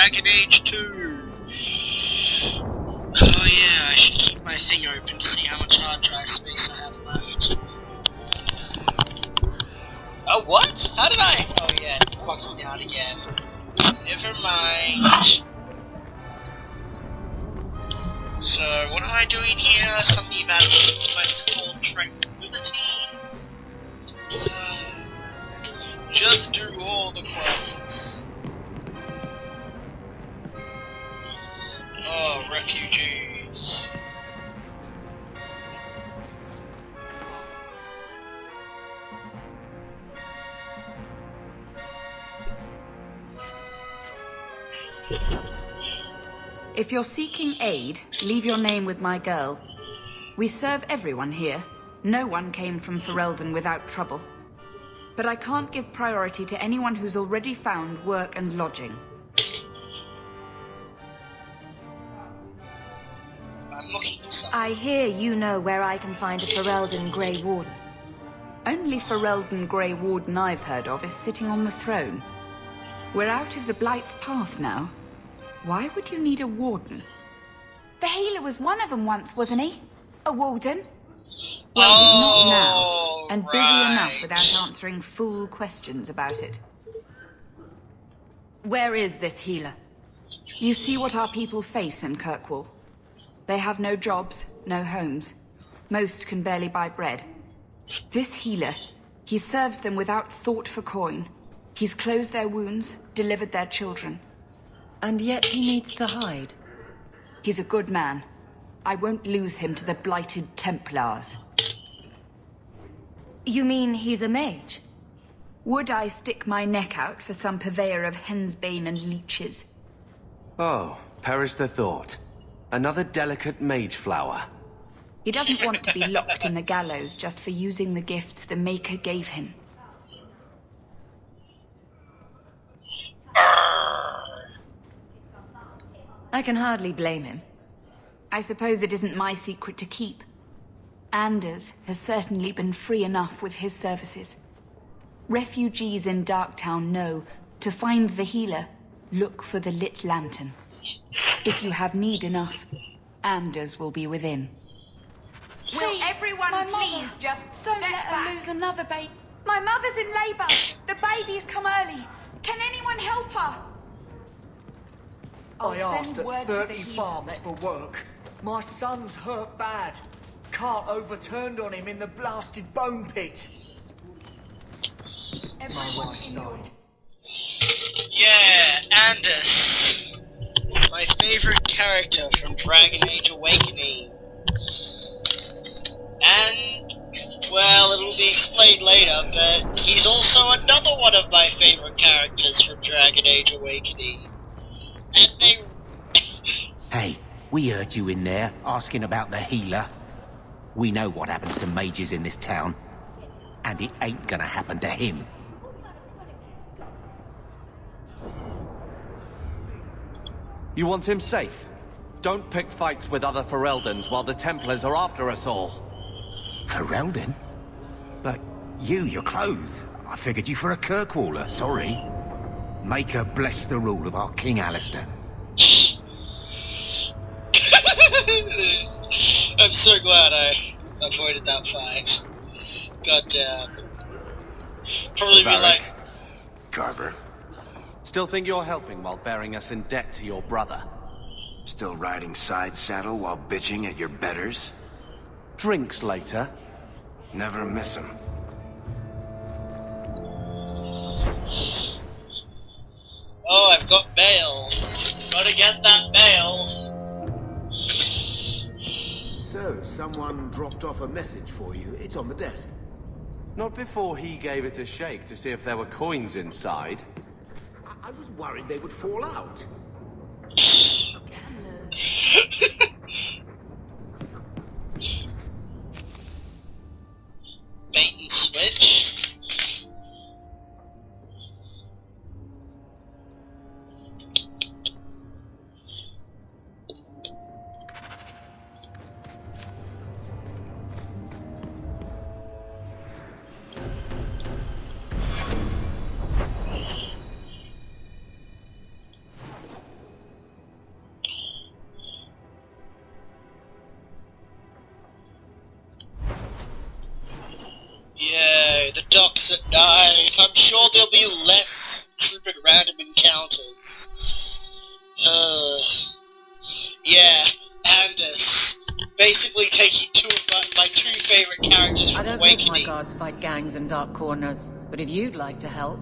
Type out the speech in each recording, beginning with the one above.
Dragon Age 2. Oh yeah, I should keep my thing open to see how much hard drive space I have left. Oh, what? How did I? Oh yeah, it's fucking down again. Never mind. So, what am I doing here? Something about a quest called Tranquility? Just do all the quests. Oh, refugees. If you're seeking aid, leave your name with my girl. We serve everyone here. No one came from Ferelden without trouble. But I can't give priority to anyone who's already found work and lodging. I'm looking for something. I hear you know where I can find a Ferelden Grey Warden. Only Ferelden Grey Warden I've heard of is sitting on the throne. We're out of the Blight's path now. Why would you need a warden? The healer was one of them once, wasn't he? A warden? Well, he's not now, and busy right. enough without answering fool questions about it. Where is this healer? You see what our people face in Kirkwall. They have no jobs, no homes. Most can barely buy bread. This healer, he serves them without thought for coin. He's closed their wounds, delivered their children. And yet he needs to hide. He's a good man. I won't lose him to the blighted Templars. You mean he's a mage? Would I stick my neck out for some purveyor of hensbane and leeches? Oh, perish the thought. Another delicate mage flower. He doesn't want to be locked in the gallows just for using the gifts the Maker gave him. I can hardly blame him. I suppose it isn't my secret to keep. Anders has certainly been free enough with his services. Refugees in Darktown know to find the healer, look for the lit lantern. If you have need enough, Anders will be within. Will everyone please just don't let her lose another baby? My mother's in labour. The baby's come early. Can anyone help her? I asked at 30 farms for work. My son's hurt bad. Cart overturned on him in the blasted bone pit. My wife died. Yeah, Anders. My favorite character from Dragon Age Awakening. And, well, it'll be explained later, but he's also another one of my favorite characters from Dragon Age Awakening. And they... Hey, we heard you in there, asking about the healer. We know what happens to mages in this town. And it ain't gonna happen to him. You want him safe? Don't pick fights with other Fereldans while the Templars are after us all. Ferelden? But you're clothes. I figured you for a Kirkwaller, sorry. Maker bless the rule of our King Alistair. I'm so glad I avoided that fight. Goddamn. Probably be like... Carver. Still think you're helping while bearing us in debt to your brother? Still riding side saddle while bitching at your betters? Drinks later. Never miss 'em. Oh, I've got mail. Gotta get that mail. So, someone dropped off a message for you. It's on the desk. Not before he gave it a shake to see if there were coins inside. I was worried they would fall out. Bait and switch. docks at night. I'm sure there'll be less stupid random encounters. Yeah, Anders. Basically taking two of my two favorite characters from I don't make my Awakening. guards fight gangs in dark corners, but if you'd like to help...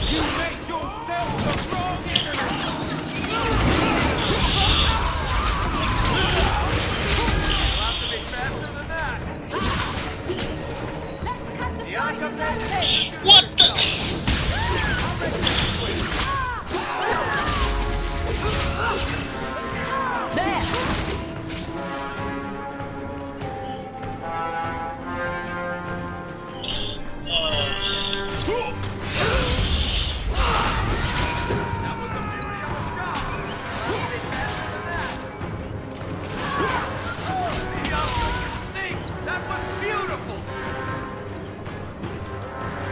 You make yourself the wrong What the?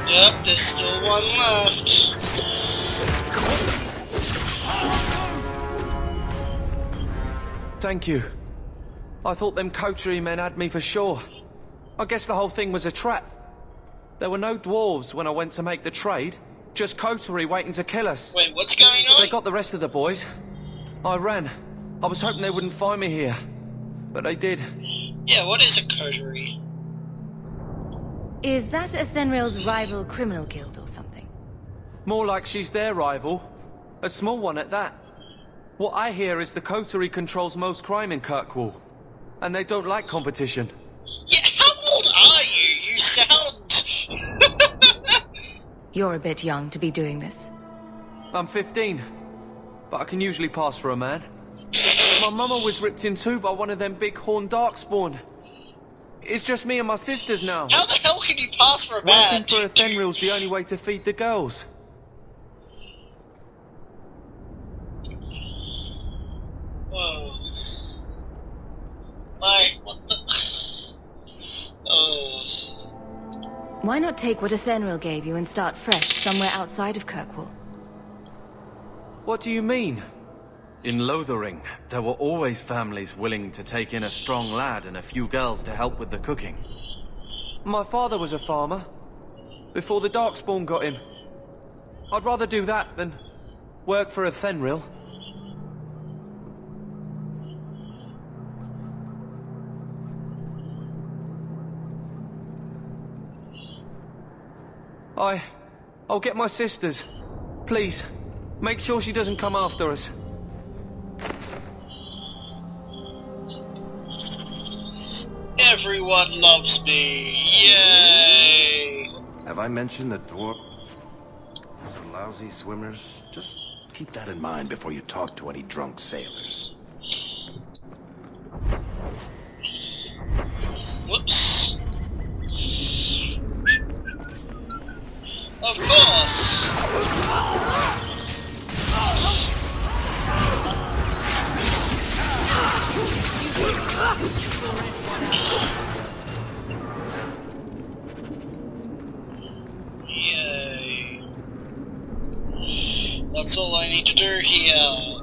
Yep, there's still one left. Thank you. I thought them coterie men had me for sure. I guess the whole thing was a trap. There were no dwarves when I went to make the trade. Just coterie waiting to kill us. Wait, what's going on? They got the rest of the boys. I ran. I was hoping they wouldn't find me here. But they did. Yeah, what is a coterie? Is that Athenril's rival criminal guild or something? More like she's their rival. A small one at that. What I hear is the coterie controls most crime in Kirkwall. And they don't like competition. Yeah, how old are you? You sound... You're a bit young to be doing this. I'm 15. But I can usually pass for a man. My mama was ripped in two by one of them big horned darkspawn. It's just me and my sisters now. How the hell can you pass for a man? Working for Athenril's the only way to feed the girls. Whoa. Like, what the... Oh. Why not take what Athenril gave you and start fresh somewhere outside of Kirkwall? What do you mean? In Lothering, there were always families willing to take in a strong lad and a few girls to help with the cooking. My father was a farmer, before the Darkspawn got him. I'd rather do that than work for Athenril. I'll get my sisters. Please, make sure she doesn't come after us. Everyone loves me. Yay! Have I mentioned that dwarf are lousy swimmers? Just keep that in mind before you talk to any drunk sailors. Whoops. Of course. Yay. That's all I need to do here.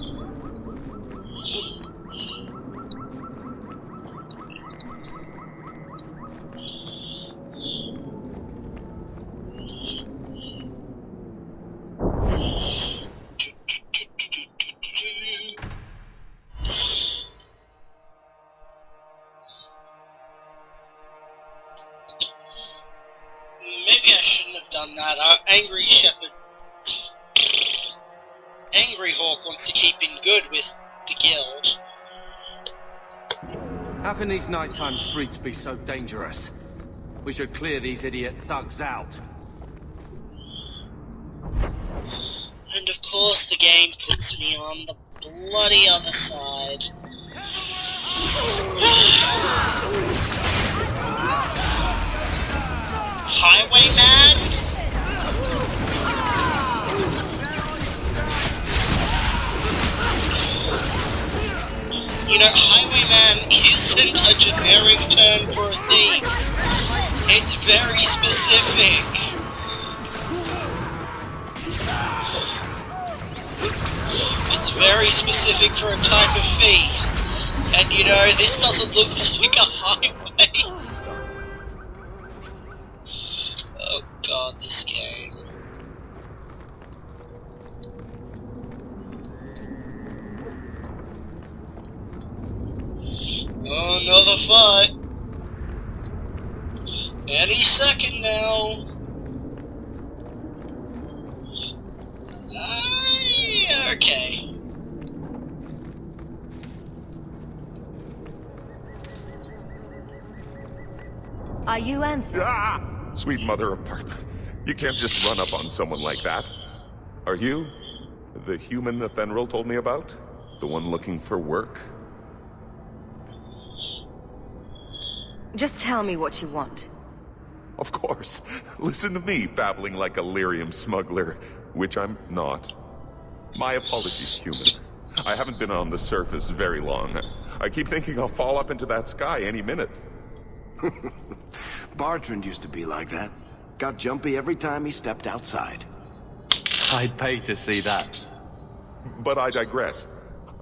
Maybe I shouldn't have done that. Angry Shepherd... Angry Hawk wants to keep in good with the guild. How can these nighttime streets be so dangerous? We should clear these idiot thugs out. And of course the game puts me on the bloody other side. Highwayman? You know, Highwayman isn't a generic term for a thing. It's very specific. It's very specific. perfect for a type of feed. And you know, this doesn't look like a highway. Oh god, this game. Oh, another fight. Any second now. Okay. Are you Ansel? Ah! Sweet mother of Partha. You can't just run up on someone like that. Are you the human Athenril told me about? The one looking for work? Just tell me what you want. Of course. Listen to me babbling like a lyrium smuggler, which I'm not. My apologies, human. I haven't been on the surface very long. I keep thinking I'll fall up into that sky any minute. Bartrand used to be like that. Got jumpy every time he stepped outside. I'd pay to see that. But I digress.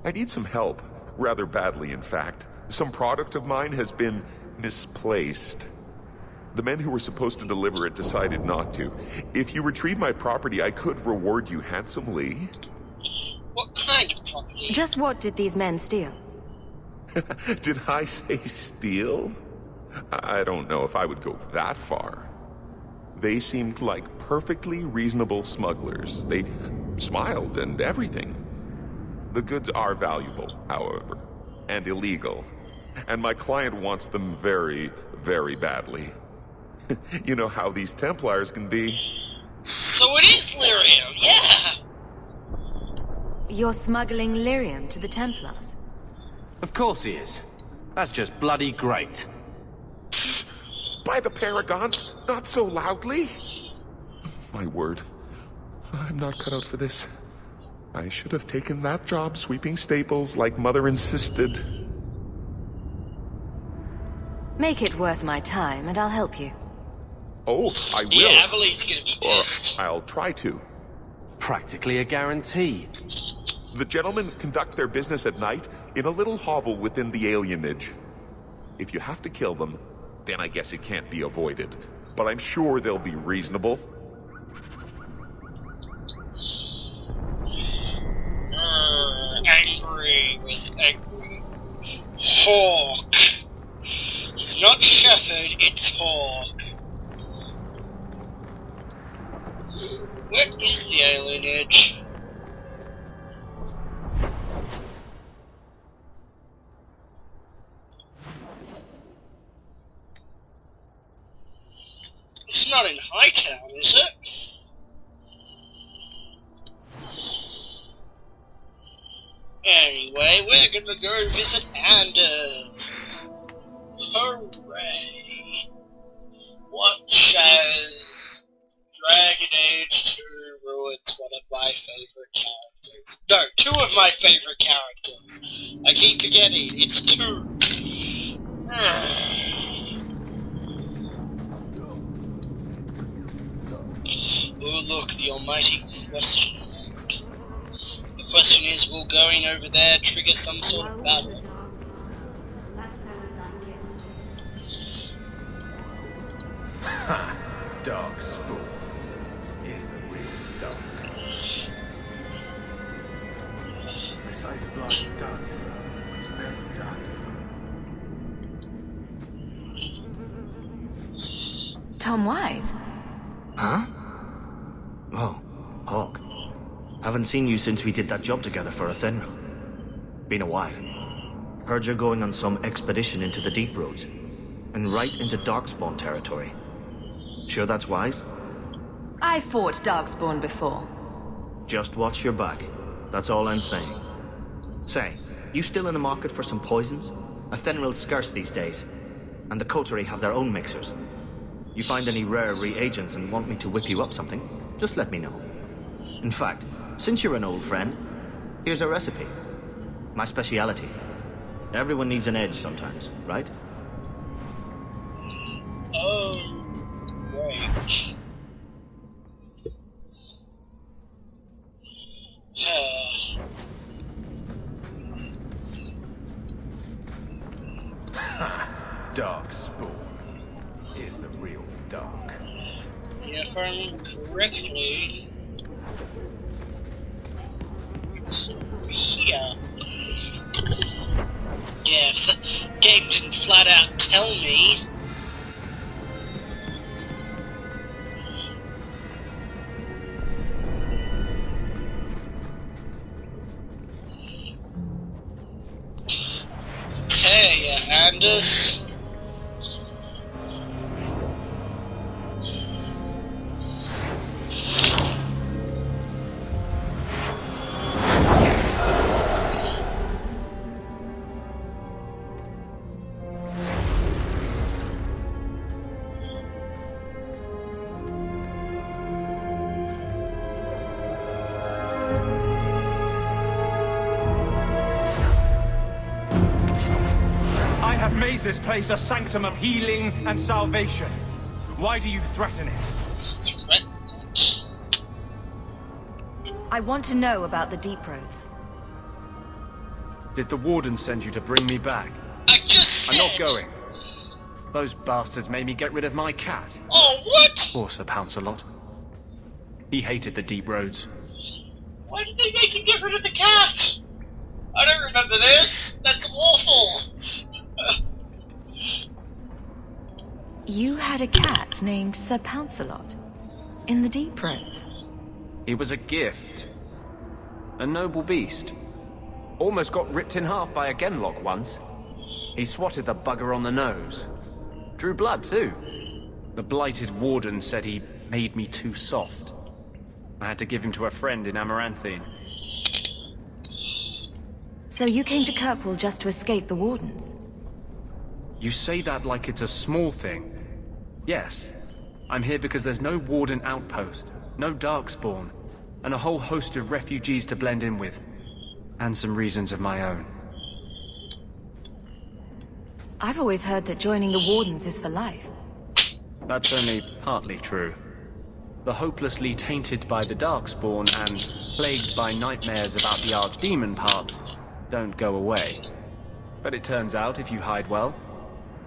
I need some help. Rather badly, in fact. Some product of mine has been misplaced. The men who were supposed to deliver it decided not to. If you retrieve my property, I could reward you handsomely. What kind of property? Just what did these men steal? Did I say steal? I don't know if I would go that far. They seemed like perfectly reasonable smugglers. They smiled and everything. The goods are valuable, however, and illegal. And my client wants them very, very badly. You know how these Templars can be. So it is lyrium, yeah! You're smuggling lyrium to the Templars? Of course he is. That's just bloody great. By the Paragons, not so loudly. My word, I'm not cut out for this. I should have taken that job sweeping stables like Mother insisted. Make it worth my time and I'll help you. Oh, I will. Yeah, Avelin's gonna be pissed. Or I'll try to. Practically a guarantee. The gentlemen conduct their business at night in a little hovel within the alienage. If you have to kill them, then I guess it can't be avoided. But I'm sure they'll be reasonable. Angry with angry. Hawk. It's not Shepherd, it's Hawk. Where is the alienage? It's not in Hightown, is it? Anyway, we're gonna go visit Anders. Hooray! Watch as Dragon Age 2 ruins one of my favorite characters. No, two of my favorite characters. I keep forgetting, it's two. Oh look, the almighty question mark. The question is, will going over there trigger some sort of battle? Ha! Dark Spawn is the real dark. They say the blood's done, but it's never done. Tom Wise? Huh? Oh, Hawk. Haven't seen you since we did that job together for Athenril. Been a while. Heard you're going on some expedition into the Deep Roads. And right into Darkspawn territory. Sure that's wise? I fought Darkspawn before. Just watch your back. That's all I'm saying. Say, you still in the market for some poisons? Athenril's scarce these days. And the Coterie have their own mixers. You find any rare reagents and want me to whip you up something, just let me know. In fact, since you're an old friend, here's a recipe. My speciality. Everyone needs an edge sometimes, right? Oh, right. Darkspawn is the real Dark. Yeah, if I remember correctly, it's over here. Yeah, if the game didn't flat out tell me. Hey, Anders. I have made this place a sanctum of healing and salvation. Why do you threaten it? I want to know about the Deep Roads. Did the Warden send you to bring me back? I just I'm not going. Those bastards made me get rid of my cat. Oh, what? Poor Sir Pouncelot. He hated the Deep Roads. Why did they make you get rid of the cat? I don't remember this. That's awful. You had a cat named Sir Pouncelot in the Deep Roads. He was a gift. A noble beast. Almost got ripped in half by a Genlock once. He swatted the bugger on the nose. Drew blood, too. The blighted Warden said he made me too soft. I had to give him to a friend in Amaranthine. So you came to Kirkwall just to escape the Wardens? You say that like it's a small thing. Yes. I'm here because there's no Warden outpost, no Darkspawn, and a whole host of refugees to blend in with. And some reasons of my own. I've always heard that joining the Wardens is for life. That's only partly true. The hopelessly tainted by the Darkspawn and plagued by nightmares about the Archdemon parts don't go away. But it turns out if you hide well,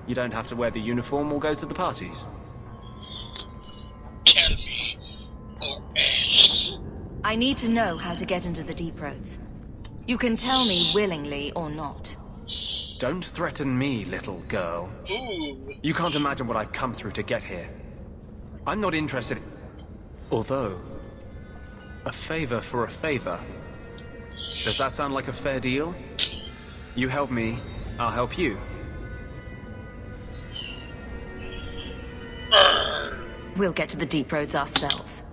you don't have to wear the uniform or go to the parties. Tell me, or else. I need to know how to get into the Deep Roads. You can tell me willingly or not. Don't threaten me, little girl. Ooh. You can't imagine what I've come through to get here. I'm not interested in... Although, a favor for a favor. Does that sound like a fair deal? You help me, I'll help you. We'll get to the Deep Roads ourselves.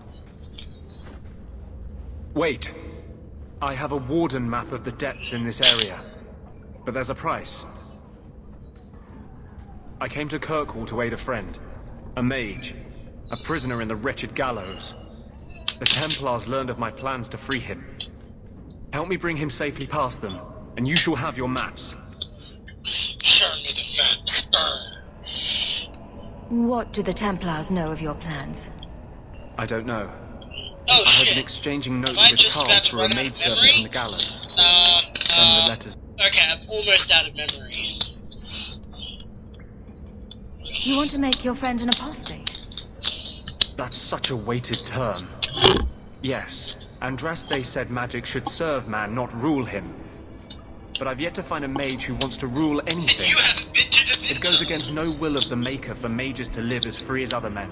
Wait. I have a Warden map of the depths in this area. But there's a price. I came to Kirkwall to aid a friend. A mage. A prisoner in the wretched gallows. The Templars learned of my plans to free him. Help me bring him safely past them, and you shall have your maps. Show me the maps. What do the Templars know of your plans? I don't know. Oh, I have shit. been exchanging notes Am I with just Carl about to through a run out of maidservant memory? on the gallows. Then the letters. Okay, I'm almost out of memory. You want to make your friend an apostate? That's such a weighted term. Yes, Andraste said magic should serve man, not rule him. But I've yet to find a mage who wants to rule anything. You haven't been to the It goes against no will of the Maker for mages to live as free as other men.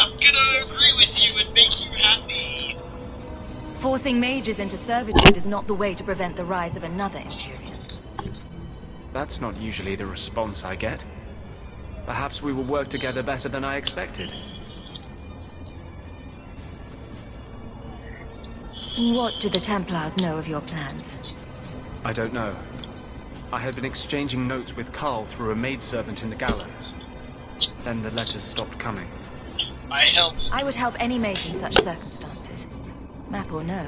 I'm gonna agree with you and make you happy. Forcing mages into servitude is not the way to prevent the rise of another Empyrean. That's not usually the response I get. Perhaps we will work together better than I expected. What do the Templars know of your plans? I don't know. I had been exchanging notes with Carl through a maidservant in the gallows. Then the letters stopped coming. I would help any mage in such circumstances. Map or no.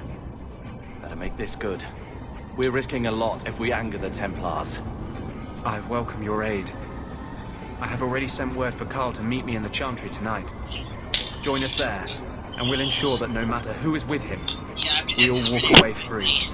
Better make this good. We're risking a lot if we anger the Templars. I welcome your aid. I have already sent word for Carl to meet me in the Chantry tonight. Join us there, and we'll ensure that no matter who is with him, we all walk away free.